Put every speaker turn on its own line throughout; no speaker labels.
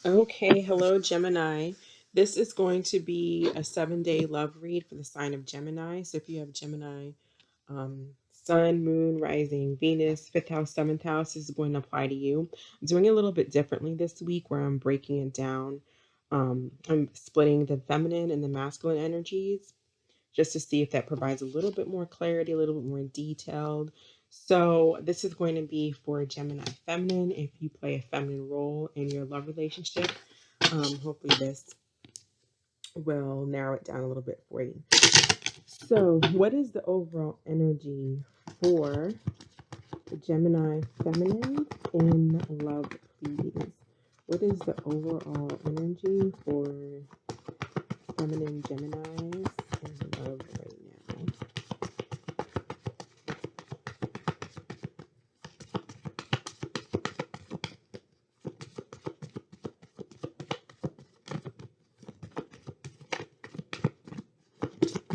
Okay, hello Gemini. This is going to be a 7-day love read for the sign of Gemini. So if you have Gemini, Sun, Moon, Rising, Venus, fifth house, seventh house, this is going to apply to you. I'm doing it a little bit differently this week where I'm breaking it down. I'm splitting the feminine and the masculine energies just to see if that provides a little bit more clarity, a little bit more detailed. So, this is going to be for Gemini feminine if you play a feminine role in your love relationship. Hopefully, this will narrow it down a little bit for you. So, what is the overall energy for Gemini feminine in love, please? What is the overall energy for feminine Geminis in love right now?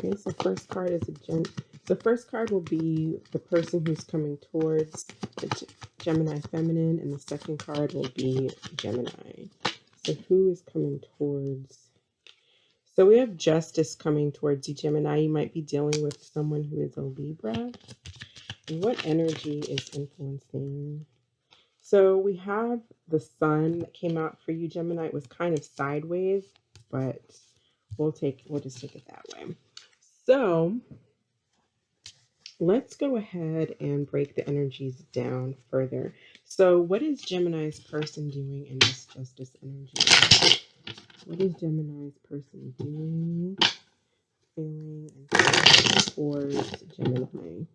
Okay, so first card is So first card will be the person who's coming towards the Gemini feminine, and the second card will be Gemini. So who is coming towards? So we have Justice coming towards you, Gemini. You might be dealing with someone who is a Libra. And what energy is influencing? So we have the Sun that came out for you, Gemini. It was kind of sideways, but we'll just take it that way. So let's go ahead and break the energies down further. So, what is Gemini's person doing in this justice energy? What is Gemini's person doing, feeling, and towards Gemini?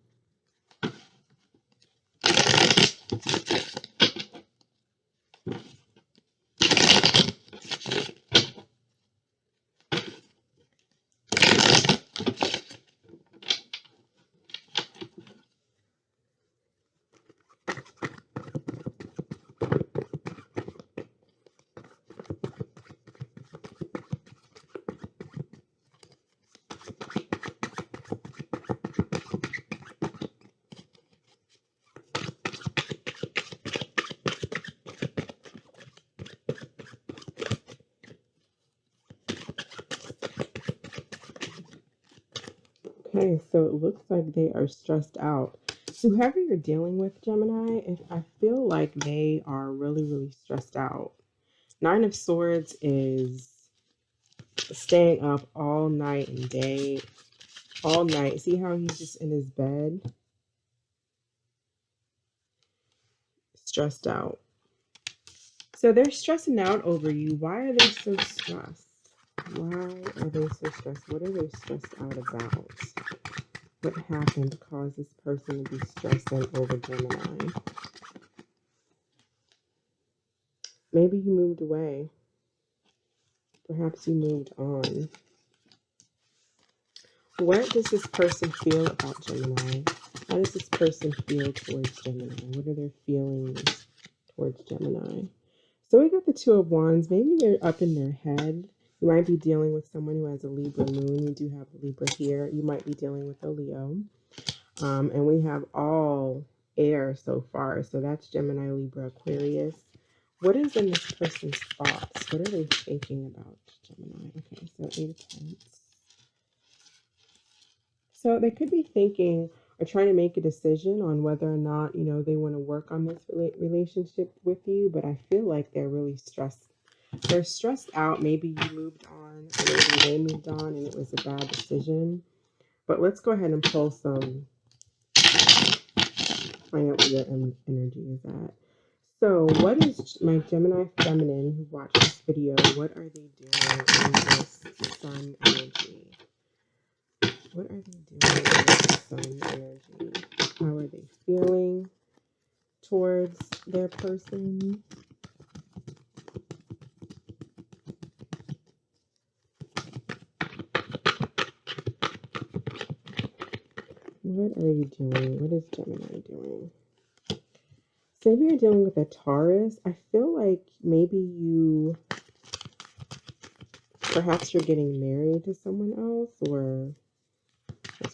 Okay, so it looks like they are stressed out. So whoever you're dealing with, Gemini, if I feel like they are really, really stressed out. Nine of Swords is staying up all night and day, all night. See how he's just in his bed, stressed out. So they're stressing out over you. Why are they so stressed? Why are they so stressed? What are they stressed out about? What happened to cause this person to be stressing over Gemini? Maybe you moved away. Perhaps you moved on. What does this person feel about Gemini? How does this person feel towards Gemini? What are their feelings towards Gemini? So we got the Two of Wands. Maybe they're up in their head. You might be dealing with someone who has a Libra moon. You do have a Libra here. You might be dealing with a Leo. And we have all air so far. So that's Gemini, Libra, Aquarius. What is in this person's thoughts? What are they thinking about Gemini? Okay, so 8 of Pentacles. So they could be thinking or trying to make a decision on whether or not, they want to work on this relationship with you. But I feel like they're really stressed. They're stressed out. Maybe you moved on, or maybe they moved on and it was a bad decision. But let's go ahead and pull some, find out where their energy is at. So what is my Gemini feminine who watched this video? What are they doing in this sun energy? What are they doing in this sun energy? How are they feeling towards their person? What are you doing? What is Gemini doing? So if you're dealing with a Taurus, I feel like maybe perhaps you're getting married to someone else, or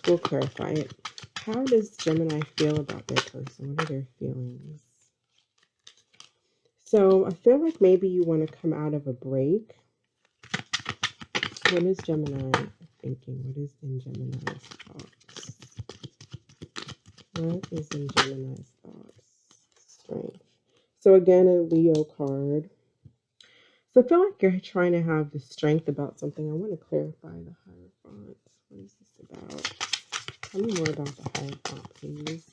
we'll clarify it. How does Gemini feel about their person? What are their feelings? So I feel like maybe you want to come out of a break. What is Gemini thinking? What is in Gemini's thoughts? What is in Gemini's thoughts? Strength. So again, a Leo card. So I feel like you're trying to have the strength about something. I want to clarify the Hierophant. What is this about? Tell me more about the Hierophant, please.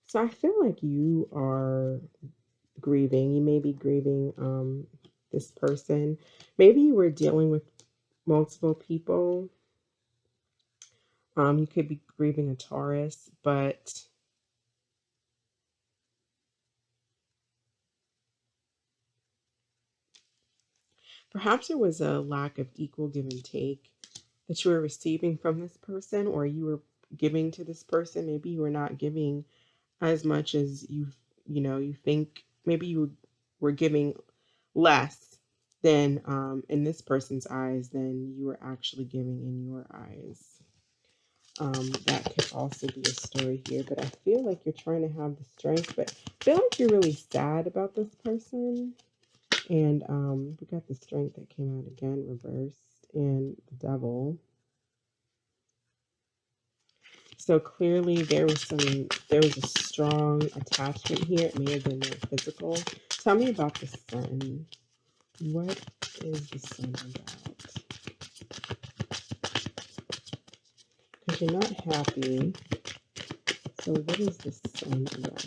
So I feel like you are grieving. You may be grieving this person. Maybe you were dealing with multiple people. You could be grieving a Taurus, but perhaps there was a lack of equal give and take that you were receiving from this person, or you were giving to this person. Maybe you were not giving as much as you think. Maybe you were giving less than in this person's eyes than you were actually giving in your eyes. That could also be a story here, but I feel like you're trying to have the strength, but I feel like you're really sad about this person. And we got the strength that came out again, reversed, and the devil. So clearly there was a strong attachment here. It may have been more physical. Tell me about the sun. What is the sun about? Because you're not happy. So what is the sun about?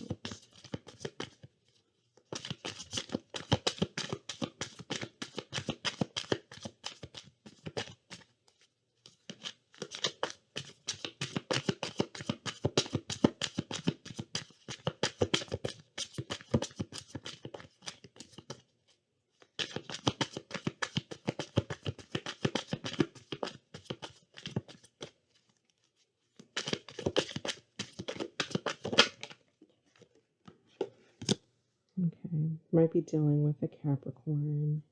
Okay, might be dealing with a Capricorn.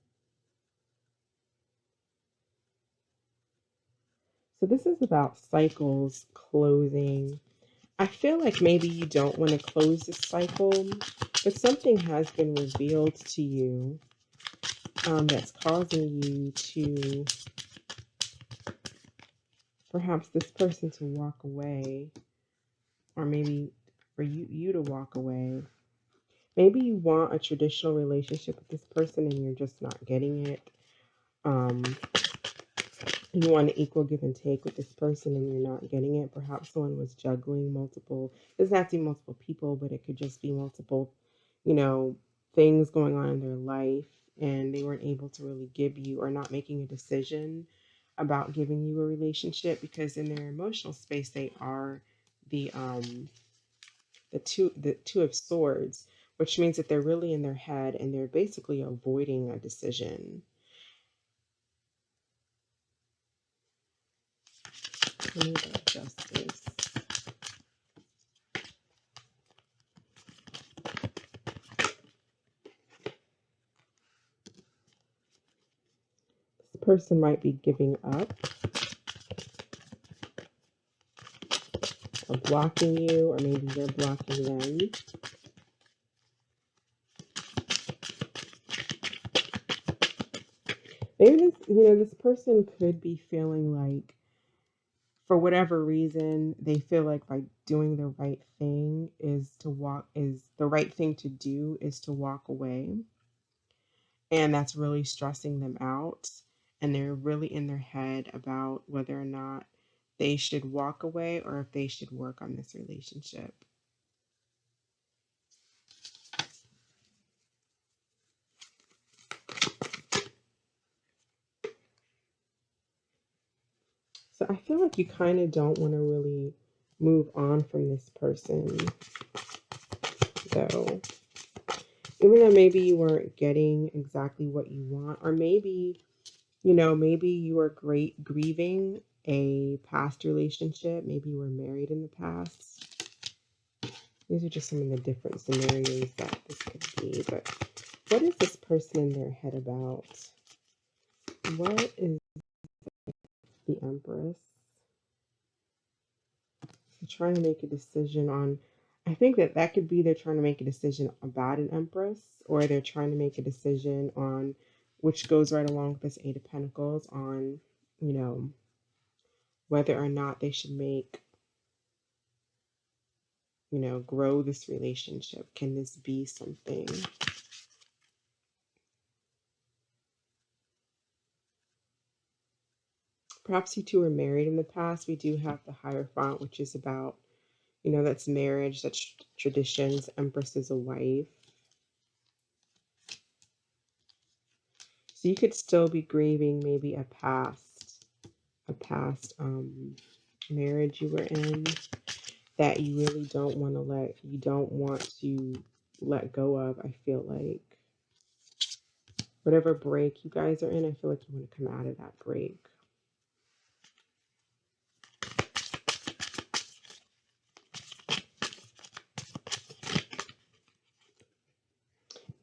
So this is about cycles closing. I feel like maybe you don't want to close this cycle, but something has been revealed to you that's causing you to perhaps this person to walk away, or maybe for you to walk away. Maybe you want a traditional relationship with this person and you're just not getting it. Um, you want an equal give and take with this person and you're not getting it. Perhaps someone was juggling multiple, it doesn't have to be multiple people, but it could just be multiple, you know, things going on in their life, and they weren't able to really give you, or not making a decision about giving you a relationship, because in their emotional space they are the two of swords, which means that they're really in their head and they're basically avoiding a decision. Let me get justice. This person might be giving up or blocking you, or maybe you're blocking them. Maybe this person could be feeling like, for whatever reason, they feel like by doing the right thing is the right thing to do is to walk away. And that's really stressing them out. And they're really in their head about whether or not they should walk away or if they should work on this relationship. So I feel like you kind of don't want to really move on from this person, though. Even though maybe you weren't getting exactly what you want, or maybe you are great grieving a past relationship. Maybe you were married in the past. These are just some of the different scenarios that this could be. But what is this person in their head about? What is the Empress? They're trying to make a decision on I think that that could be they're trying to make a decision about an Empress, or they're trying to make a decision on, which goes right along with this Eight of Pentacles, on, you know, whether or not they should make, grow this relationship. Can this be something? Perhaps you two were married in the past. We do have the Hierophant, which is about, that's marriage, that's traditions. Empress is a wife. So you could still be grieving maybe a past marriage you were in that you really don't want to let go of. I feel like whatever break you guys are in, I feel like you want to come out of that break.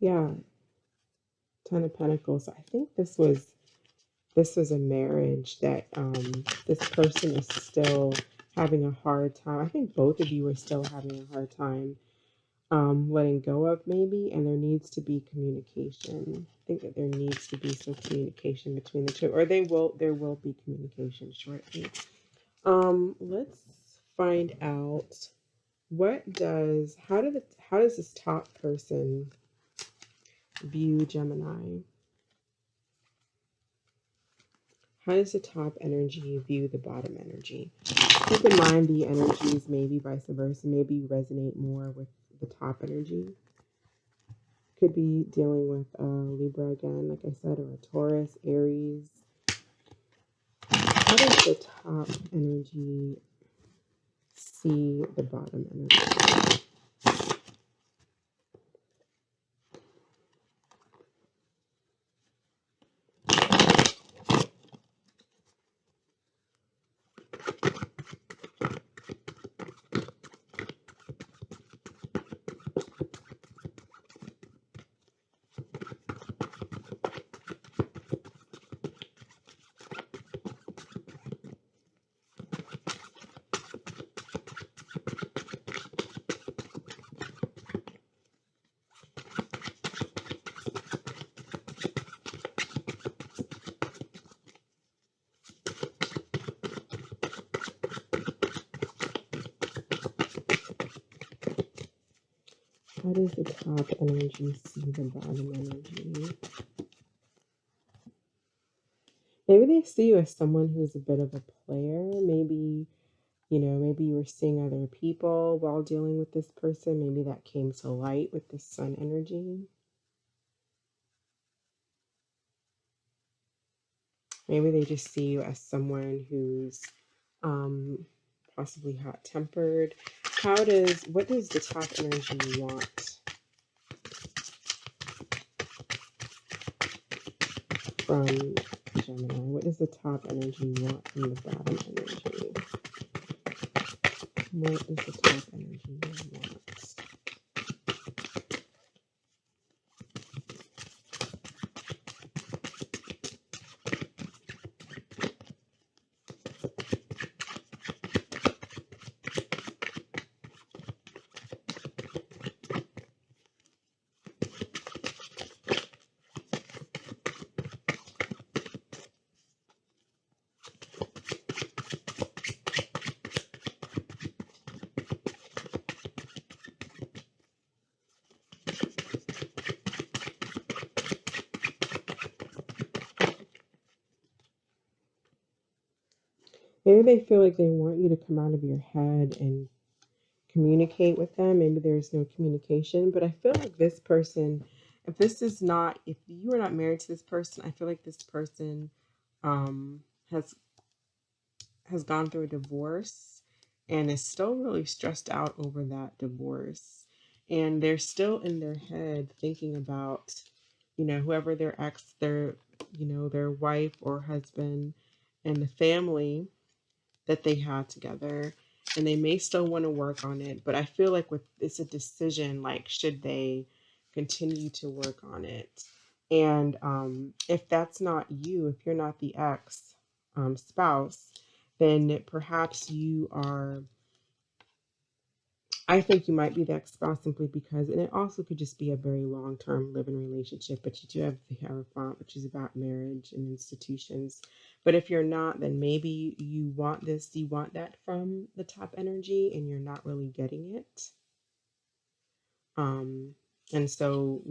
Yeah, Ten of Pentacles. I think this was a marriage that this person is still having a hard time. I think both of you are still having a hard time letting go of, maybe, and there needs to be communication. I think that there needs to be some communication between the two, or there will be communication shortly. Let's find out how does this top person view Gemini? How does the top energy view the bottom energy? Keep in mind the energies, maybe vice versa. Maybe you resonate more with the top energy. Could be dealing with Libra again, like I said, or a Taurus, Aries. How does the top energy see the bottom energy? How does the top energy see the bottom energy? Maybe they see you as someone who's a bit of a player. Maybe you were seeing other people while dealing with this person. Maybe that came to light with the sun energy. Maybe they just see you as someone who's um, possibly hot tempered. What does the top energy want from Gemini? What does the top energy want from the bottom energy? What does the top energy want? Maybe they feel like they want you to come out of your head and communicate with them. Maybe there's no communication, but I feel like this person, if you are not married to this person, I feel like this person um, has gone through a divorce and is still really stressed out over that divorce. And they're still in their head thinking about, whoever their wife or husband and the family that they had together. And they may still want to work on it, but I feel like it's a decision, like, should they continue to work on it? And if that's not you, if you're not the ex spouse, then perhaps you are I think you might be that spouse simply because, and it also could just be a very long term living relationship, but you do have the Hierophant, which is about marriage and institutions. But if you're not, then maybe you want this, you want that from the top energy, and you're not really getting it. Um, and so,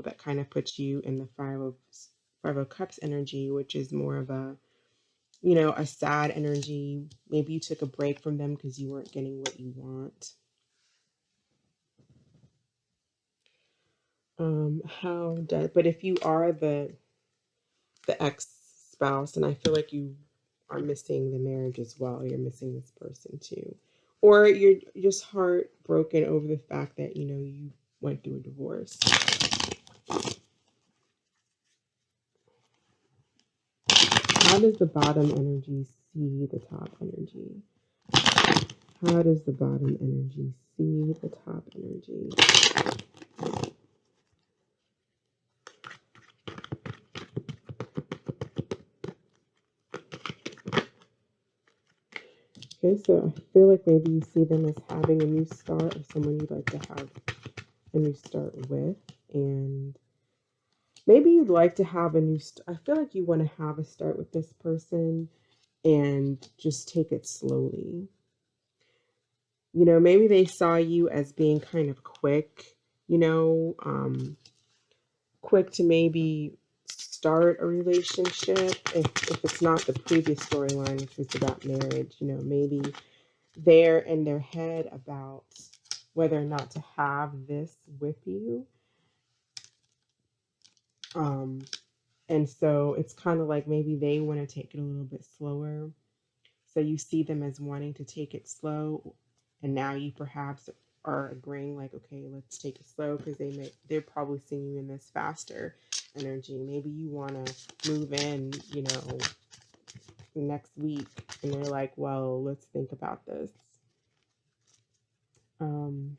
that kind of puts you in the five of cups energy, which is more of a sad energy. Maybe you took a break from them because you weren't getting what you want. But if you are the ex spouse, and I feel like you are missing the marriage as well, you're missing this person too, or you're just heartbroken over the fact that you went through a divorce. How does the bottom energy see the top energy? How does the bottom energy see the top energy? Okay, so I feel like maybe you see them as having a new start, or someone you'd like to have a new start with, and maybe you'd like to have a I feel like you want to have a start with this person and just take it slowly. Maybe they saw you as being kind of quick, you know, um, quick to maybe start a relationship. If it's not the previous storyline, which was about marriage, maybe they're in their head about whether or not to have this with you. Um, and so it's kind of like maybe they want to take it a little bit slower. So you see them as wanting to take it slow, and now you perhaps are agreeing like, okay, let's take it slow because they're probably seeing you in this faster energy. Maybe you want to move in, next week, and they're like, well, let's think about this. Um,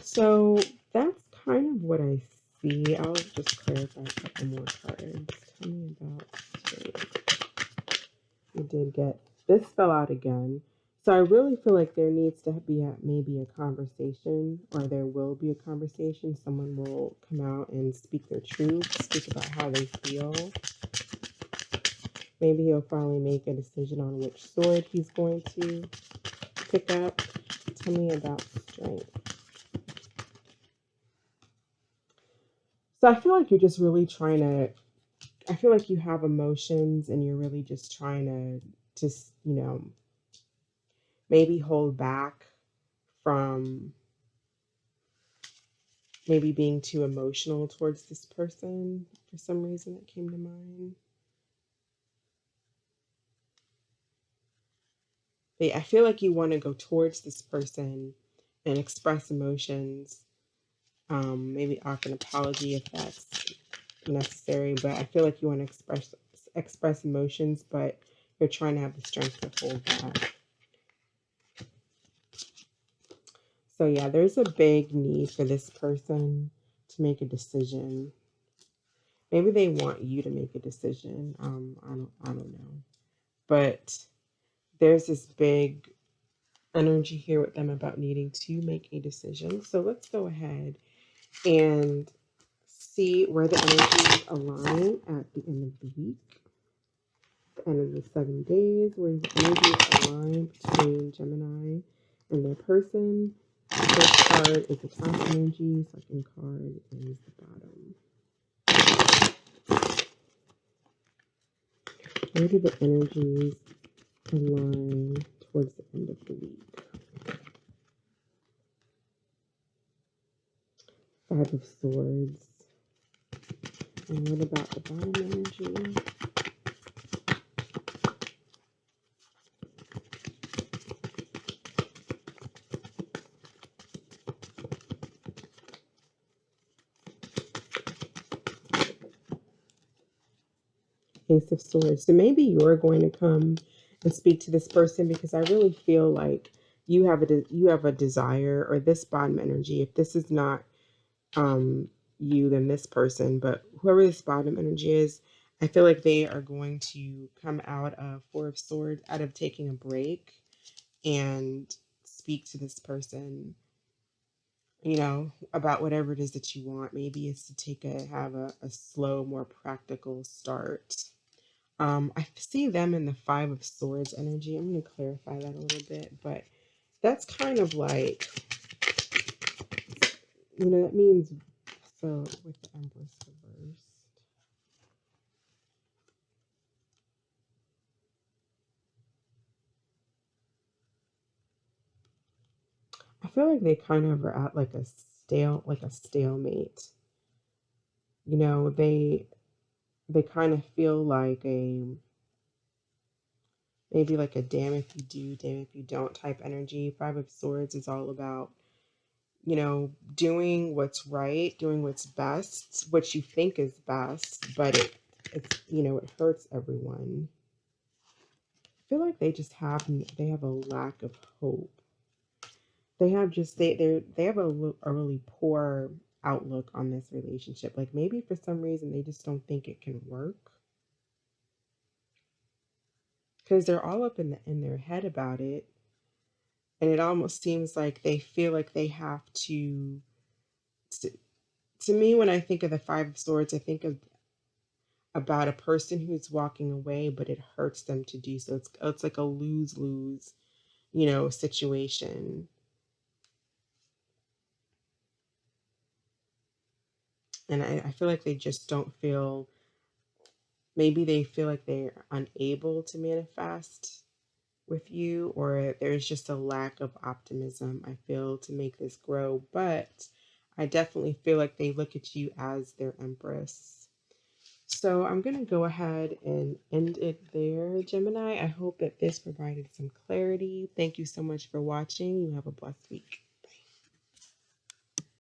so that's kind of what I see. I'll just clarify a couple more cards. Tell me about it. We did get this fell out again. So I really feel like there needs to be maybe a conversation, or there will be a conversation. Someone will come out and speak their truth, speak about how they feel. Maybe he'll finally make a decision on which sword he's going to pick up. Tell me about strength. So I feel like you're just really trying to, I feel like you have emotions and you're really just trying to just, maybe hold back from maybe being too emotional towards this person for some reason that came to mind. But yeah, I feel like you want to go towards this person and express emotions. Maybe offer an apology if that's necessary, but I feel like you want to express emotions, but you're trying to have the strength to hold that. So yeah, there's a big need for this person to make a decision. Maybe they want you to make a decision. I don't know. But there's this big energy here with them about needing to make a decision. So let's go ahead and see where the energies align at the end of the week, the end of the 7 days, where the energies align between Gemini and their person. The first card is the top energy, second card is the bottom. Where do the energies align towards the end of the week? Five of Swords. And what about the bottom energy? Ace of Swords. So maybe you're going to come and speak to this person because I really feel like you have a desire, or this bottom energy. If this is not um you, then this person, but whoever this bottom energy is, I feel like they are going to come out of Four of Swords, out of taking a break and speak to this person, about whatever it is that you want. Maybe it's to have a slow, more practical start. I see them in the Five of Swords energy. I'm going to clarify that a little bit, but that's kind of like, that means, so with the Empress reversed, I feel like they kind of are at like a stalemate. They kind of feel like maybe like a damn if you do, damn if you don't type energy. Five of Swords is all about, doing what's right, doing what's best, what you think is best, but it hurts everyone. I feel like they have a lack of hope. They have just they have a really poor outlook on this relationship. Like maybe for some reason they just don't think it can work because they're all up in their head about it, and it almost seems like they feel like they have to. To me, when I think of the Five of Swords, I think of about a person who's walking away, but it hurts them to do so. It's like a lose lose, situation. And I feel like they just don't feel. Maybe they feel like they're unable to manifest with you, or there's just a lack of optimism, I feel, to make this grow. But I definitely feel like they look at you as their empress. So I'm going to go ahead and end it there, Gemini. I hope that this provided some clarity. Thank you so much for watching. You have a blessed week.